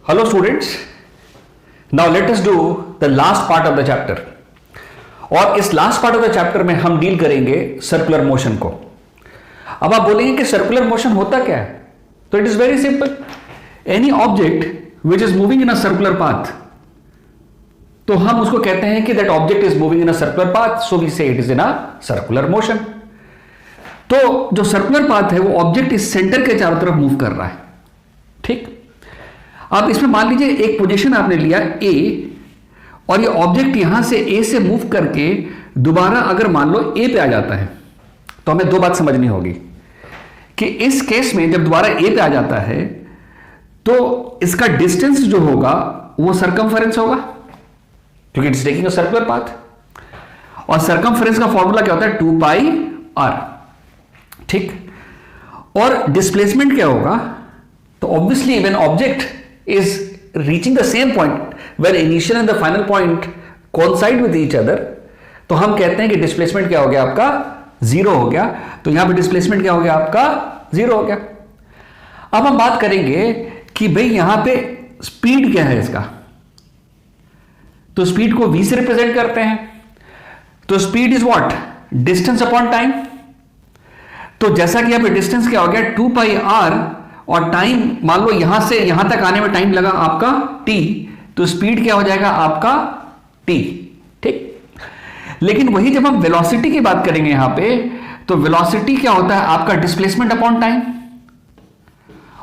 Hello students, now let us do the last part of the chapter. और इस last part of the chapter में हम deal करेंगे circular motion को. अब आप बोलेंगे कि सर्कुलर मोशन होता क्या है? तो it is very simple. Any object which is moving in a circular path, तो हम उसको कहते हैं कि that object is moving in a circular path, so we say it is in a circular motion. तो जो सर्कुलर पाथ है वो ऑब्जेक्ट इस सेंटर के चारों तरफ मूव कर रहा है. ठीक. अब इसमें मान लीजिए एक पोजीशन आपने लिया ए, और ये ऑब्जेक्ट यहां से ए से मूव करके दोबारा अगर मान लो ए पे आ जाता है, तो हमें दो बात समझनी होगी कि इस केस में जब दोबारा ए पे आ जाता है तो इसका डिस्टेंस जो होगा वो सरकमफेरेंस होगा, क्योंकि it's taking a circular path. और सरकमफेरेंस का फॉर्मूला क्या होता है? 2 पाई आर. ठीक. और डिस्प्लेसमेंट क्या होगा? तो obviously when object is reaching the same point where initial and the final point coincide with each other, तो हम कहते हैं कि डिस्प्लेसमेंट क्या हो गया आपका? जीरो हो गया. तो यहां पे डिस्प्लेसमेंट क्या हो गया आपका? जीरो हो गया. अब हम बात करेंगे कि भाई यहां पे स्पीड क्या है इसका. तो स्पीड को v से रिप्रेजेंट करते हैं. तो speed is what? Distance upon time. तो जैसा कि यहां पे डिस्टेंस क्या हो गया? 2 पाई आर, और टाइम मान लो यहां से यहां तक आने में टाइम लगा आपका t, तो स्पीड क्या हो जाएगा आपका? t. ठीक. लेकिन वही जब हम वेलोसिटी की बात करेंगे यहां पे, तो वेलोसिटी क्या होता है आपका? Displacement upon time.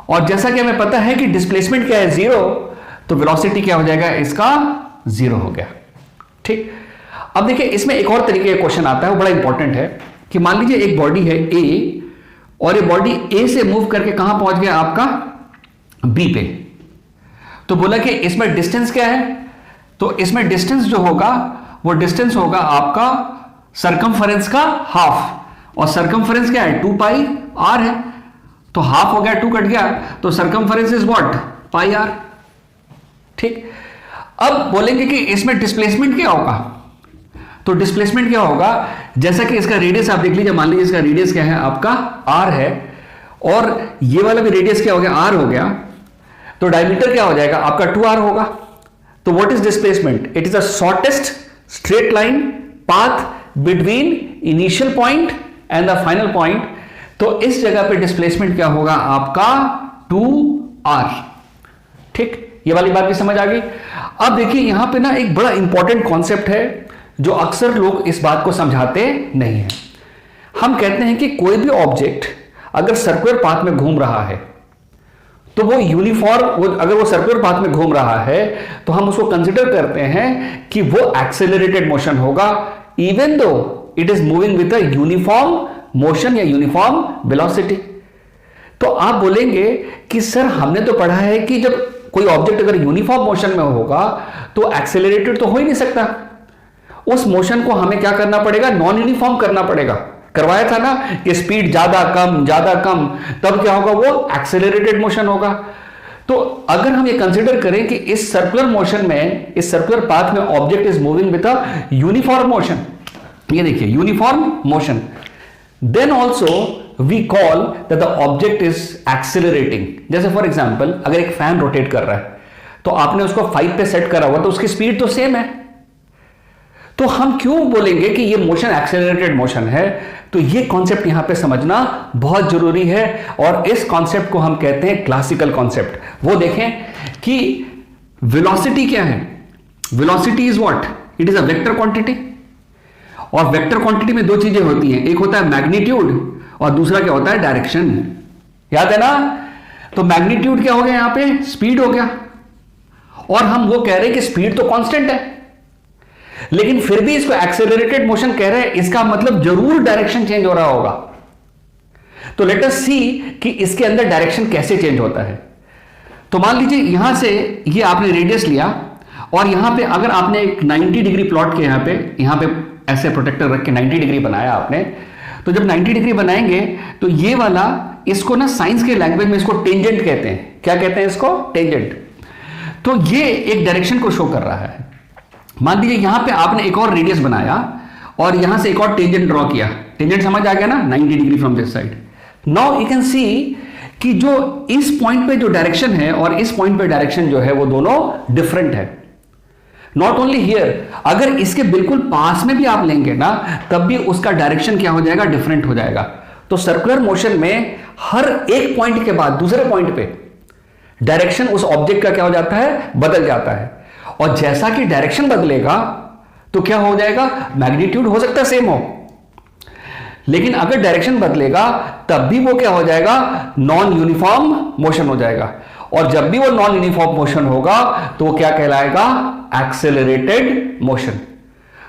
और जैसा कि हमें पता है कि डिस्प्लेसमेंट क्या है? जीरो. तो वेलोसिटी क्या हो जाएगा इसका? जीरो हो गया. ठीक. अब देखिए इसमें एक और तरीके का क्वेश्चन आता है, वो बड़ा इंपॉर्टेंट है कि मान लीजिए एक बॉडी है ए, और ये बॉडी ए से मूव करके कहां पहुंच गया आपका? बी पे. तो बोला कि इसमें डिस्टेंस क्या है? तो इसमें डिस्टेंस जो होगा वो डिस्टेंस होगा आपका सरकमफेरेंस का हाफ. और सरकमफेरेंस क्या है? 2 पाई आर है. तो हाफ हो गया, 2 कट गया, तो circumference is what? Pi r. ठीक. अब बोलेंगे कि इसमें डिस्प्लेसमेंट क्या होगा? तो डिस्प्लेसमेंट क्या होगा? जैसा कि इसका रेडियस आप देख लीजिए, मान लीजिए इसका रेडियस क्या है आपका? आर है, और ये वाला भी रेडियस क्या हो गया? आर हो गया. तो डायमीटर क्या हो जाएगा आपका? 2r होगा. तो what is displacement? It is the shortest straight line path between initial point and the final point. तो इस जगह पे डिस्प्लेसमेंट क्या होगा आपका? 2r. ठीक. ये वाली बात भी समझ आ गई. अब देखिए यहां पे ना एक बड़ा इंपॉर्टेंट कॉन्सेप्ट है जो अक्सर लोग इस बात को समझाते नहीं हैं. हम कहते हैं कि कोई भी ऑब्जेक्ट अगर सर्कुलर पाथ में घूम रहा है तो वो यूनिफॉर्म, अगर वो सर्कुलर पाथ में घूम रहा है तो हम उसको कंसीडर करते हैं कि वो एक्सेलरेटेड मोशन होगा, even though it is moving with a uniform motion या यूनिफॉर्म वेलोसिटी. तो आप बोलेंगे कि सर हमने तो पढ़ा है कि जब कोई ऑब्जेक्ट अगर यूनिफॉर्म मोशन में होगा तो एक्सेलरेटेड तो हो ही नहीं सकता. उस मोशन को हमें क्या करना पड़ेगा? नॉन यूनिफॉर्म करना पड़ेगा. करवाया था ना कि स्पीड ज्यादा कम, तब क्या होगा? वो एक्सेलरेटेड मोशन होगा. तो अगर हम ये कंसीडर करें कि इस सर्कुलर मोशन में, इस सर्कुलर पाथ में object is moving with a uniform motion, ये देखिए uniform motion, then also we call that the object is accelerating. जैसे फॉर एग्जाम्पल अगर एक फैन रोटेट कर रहा है तो आपने उसको 5 पे सेट करा हुआ, तो उसकी स्पीड तो सेम है. तो हम क्यों बोलेंगे कि ये मोशन एक्सेलरेटेड मोशन है? तो ये कॉन्सेप्ट यहां पे समझना बहुत जरूरी है, और इस कॉन्सेप्ट को हम कहते हैं क्लासिकल कॉन्सेप्ट. वो देखें कि वेलोसिटी क्या है. Velocity is what? It is a vector quantity. और वेक्टर क्वांटिटी में दो चीजें होती हैं, एक होता है मैग्नीट्यूड और दूसरा क्या होता है? डायरेक्शन. याद है ना? तो मैग्नीट्यूड क्या हो गया यहां पे? स्पीड हो गया. और हम वो कह रहे हैं कि स्पीड तो कांस्टेंट है, लेकिन फिर भी इसको एक्सेलरेटेड मोशन कह रहे हैं, इसका मतलब जरूर डायरेक्शन चेंज हो रहा होगा. तो लेट अस सी कि इसके अंदर डायरेक्शन कैसे चेंज होता है. तो मान लीजिए यहां से ये आपने रेडियस लिया, और यहां पे अगर आपने एक 90 डिग्री प्लॉट के यहां पे ऐसे प्रोटेक्टर रख के 90 डिग्री बनाया आपने, तो जब 90 डिग्री बनाएंगे तो ये वाला, इसको ना साइंस के लैंग्वेज में इसको टेंजेंट कहते हैं. क्या कहते हैं इसको? टेंजेंट. तो ये एक डायरेक्शन को शो कर रहा है. मान लीजिए यहां पे आपने एक और रेडियस बनाया और यहां से एक और टेंजेंट ड्रॉ किया. टेंजेंट समझ आ गया ना? 90 degree from this side. Now you can see कि जो इस पॉइंट पे जो डायरेक्शन है और इस पॉइंट पे डायरेक्शन जो है वो दोनों डिफरेंट है। नॉट ओनली हियर, अगर इसके बिल्कुल पास में भी आप लेंगे ना तब भी उसका डायरेक्शन क्या हो जाएगा, डिफरेंट हो जाएगा। तो सर्कुलर मोशन में हर एक पॉइंट के बाद दूसरे पॉइंट पे डायरेक्शन उस ऑब्जेक्ट का क्या हो जाता है, बदल जाता है। और जैसा कि डायरेक्शन बदलेगा तो क्या हो जाएगा, मैग्नीट्यूड हो सकता है सेम हो, लेकिन अगर डायरेक्शन बदलेगा तब भी वो क्या हो जाएगा, नॉन यूनिफॉर्म मोशन हो जाएगा। और जब भी वो नॉन यूनिफॉर्म मोशन होगा तो वो क्या कहलाएगा, एक्सेलरेटेड मोशन।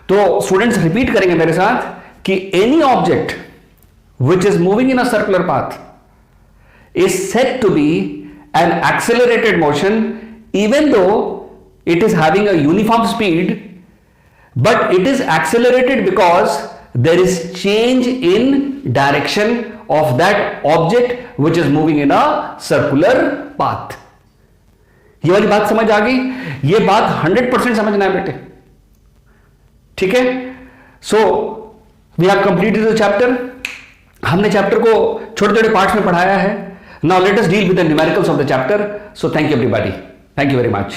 तो स्टूडेंट्स रिपीट करेंगे मेरे साथ कि any object which is moving in a circular path is said to be an accelerated motion even though it is having a uniform speed, but it is accelerated because there is change in direction of that object which is moving in a circular path. ये वाली बात समझ आ गई? ये बात 100% समझना है बेटे, ठीक है? So we have completed the chapter. हमने चैप्टर को छोटे छोटे पार्ट्स में पढ़ाया है। Now let us deal with the numericals of the chapter. So thank you everybody, thank you very much.